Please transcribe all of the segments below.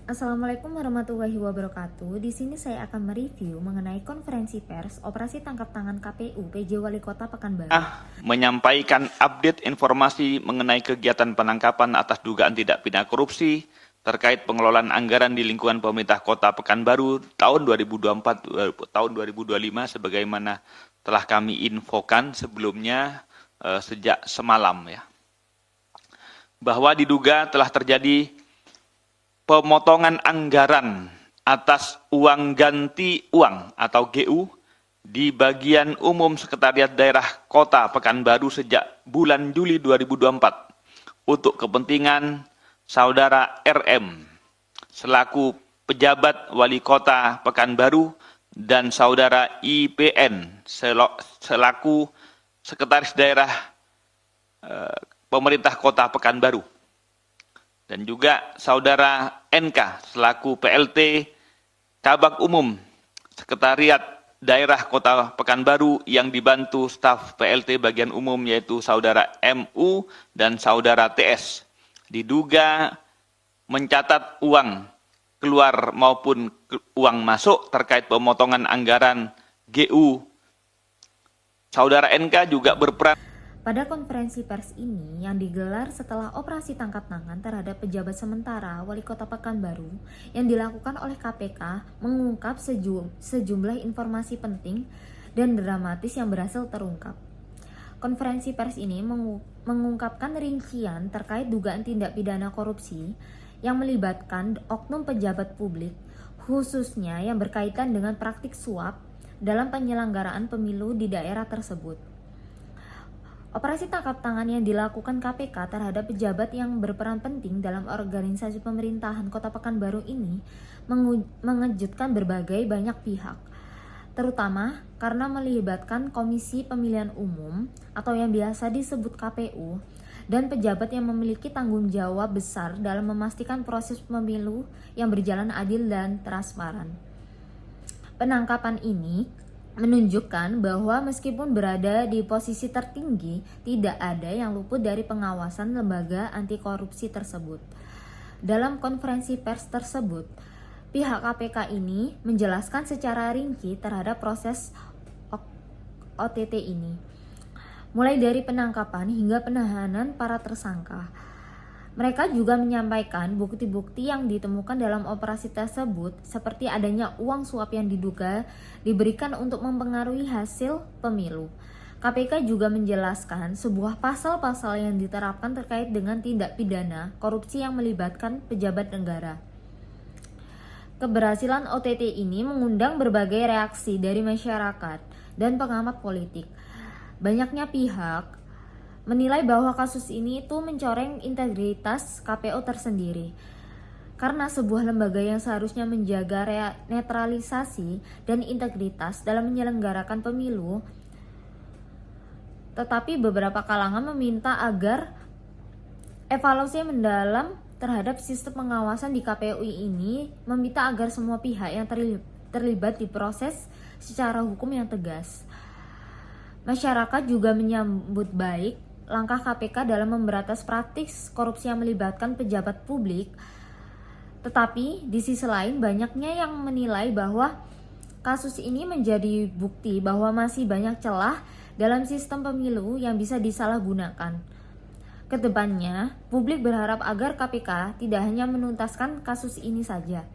Assalamualaikum warahmatullahi wabarakatuh. Di sini saya akan mereview mengenai konferensi pers operasi tangkap tangan KPU PJ Wali Kota Pekanbaru. Menyampaikan update informasi mengenai kegiatan penangkapan atas dugaan tindak pidana korupsi terkait pengelolaan anggaran di lingkungan pemerintah Kota Pekanbaru tahun 2024 tahun 2025 sebagaimana telah kami infokan sebelumnya sejak semalam ya. Bahwa diduga telah terjadi pemotongan anggaran atas uang ganti uang atau GU di bagian umum Sekretariat Daerah Kota Pekanbaru sejak bulan Juli 2024 untuk kepentingan Saudara RM selaku pejabat Wali Kota Pekanbaru dan Saudara IPN selaku Sekretaris Daerah Pemerintah Kota Pekanbaru. Dan juga Saudara NK selaku PLT Kabag Umum Sekretariat Daerah Kota Pekanbaru yang dibantu staf PLT bagian umum yaitu Saudara MU dan Saudara TS. Diduga mencatat uang keluar maupun uang masuk terkait pemotongan anggaran GU. Saudara NK juga berperan. Pada konferensi pers ini yang digelar setelah operasi tangkap tangan terhadap pejabat sementara Wali Kota Pekanbaru yang dilakukan oleh KPK mengungkap sejumlah informasi penting dan dramatis yang berhasil terungkap. Konferensi pers ini mengungkapkan rincian terkait dugaan tindak pidana korupsi yang melibatkan oknum pejabat publik, khususnya yang berkaitan dengan praktik suap dalam penyelenggaraan pemilu di daerah tersebut. Operasi tangkap tangan yang dilakukan KPK terhadap pejabat yang berperan penting dalam organisasi pemerintahan Kota Pekanbaru ini mengejutkan berbagai banyak pihak, terutama karena melibatkan Komisi Pemilihan Umum atau yang biasa disebut KPU dan pejabat yang memiliki tanggung jawab besar dalam memastikan proses pemilu yang berjalan adil dan transparan. Penangkapan ini menunjukkan bahwa meskipun berada di posisi tertinggi, tidak ada yang luput dari pengawasan lembaga anti korupsi tersebut. Dalam konferensi pers tersebut, pihak KPK ini menjelaskan secara rinci terhadap proses OTT ini, mulai dari penangkapan hingga penahanan para tersangka. Mereka juga menyampaikan bukti-bukti yang ditemukan dalam operasi tersebut seperti adanya uang suap yang diduga diberikan untuk mempengaruhi hasil pemilu. KPK juga menjelaskan sebuah pasal-pasal yang diterapkan terkait dengan tindak pidana korupsi yang melibatkan pejabat negara. Keberhasilan OTT ini mengundang berbagai reaksi dari masyarakat dan pengamat politik. Banyaknya pihak menilai bahwa kasus ini itu mencoreng integritas KPU tersendiri. Karena sebuah lembaga yang seharusnya menjaga netralisasi dan integritas dalam menyelenggarakan pemilu, tetapi beberapa kalangan meminta agar evaluasi mendalam terhadap sistem pengawasan di KPU ini, meminta agar semua pihak yang terlibat diproses secara hukum yang tegas. Masyarakat juga menyambut baik langkah KPK dalam memberantas praktik korupsi yang melibatkan pejabat publik. Tetapi di sisi lain banyaknya yang menilai bahwa kasus ini menjadi bukti bahwa masih banyak celah dalam sistem pemilu yang bisa disalahgunakan. Kedepannya, publik berharap agar KPK tidak hanya menuntaskan kasus ini saja,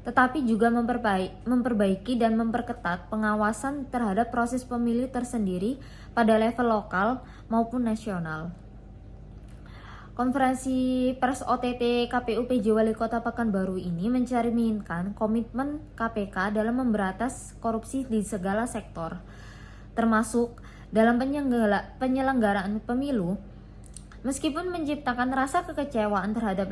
tetapi juga memperbaiki dan memperketat pengawasan terhadap proses pemilu tersendiri pada level lokal maupun nasional. Konferensi pers OTT KPU PJ Wali Kota Pekanbaru ini mencerminkan komitmen KPK dalam memberantas korupsi di segala sektor, termasuk dalam penyelenggaraan pemilu. Meskipun menciptakan rasa kekecewaan terhadap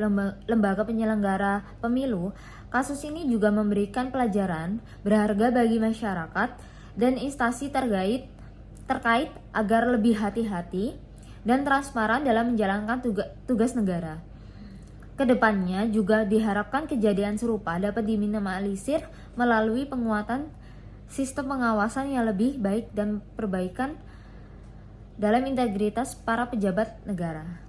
lembaga penyelenggara pemilu, kasus ini juga memberikan pelajaran berharga bagi masyarakat dan instansi terkait agar lebih hati-hati dan transparan dalam menjalankan tugas negara. Kedepannya juga diharapkan kejadian serupa dapat diminimalisir melalui penguatan sistem pengawasan yang lebih baik dan perbaikan dalam integritas para pejabat negara.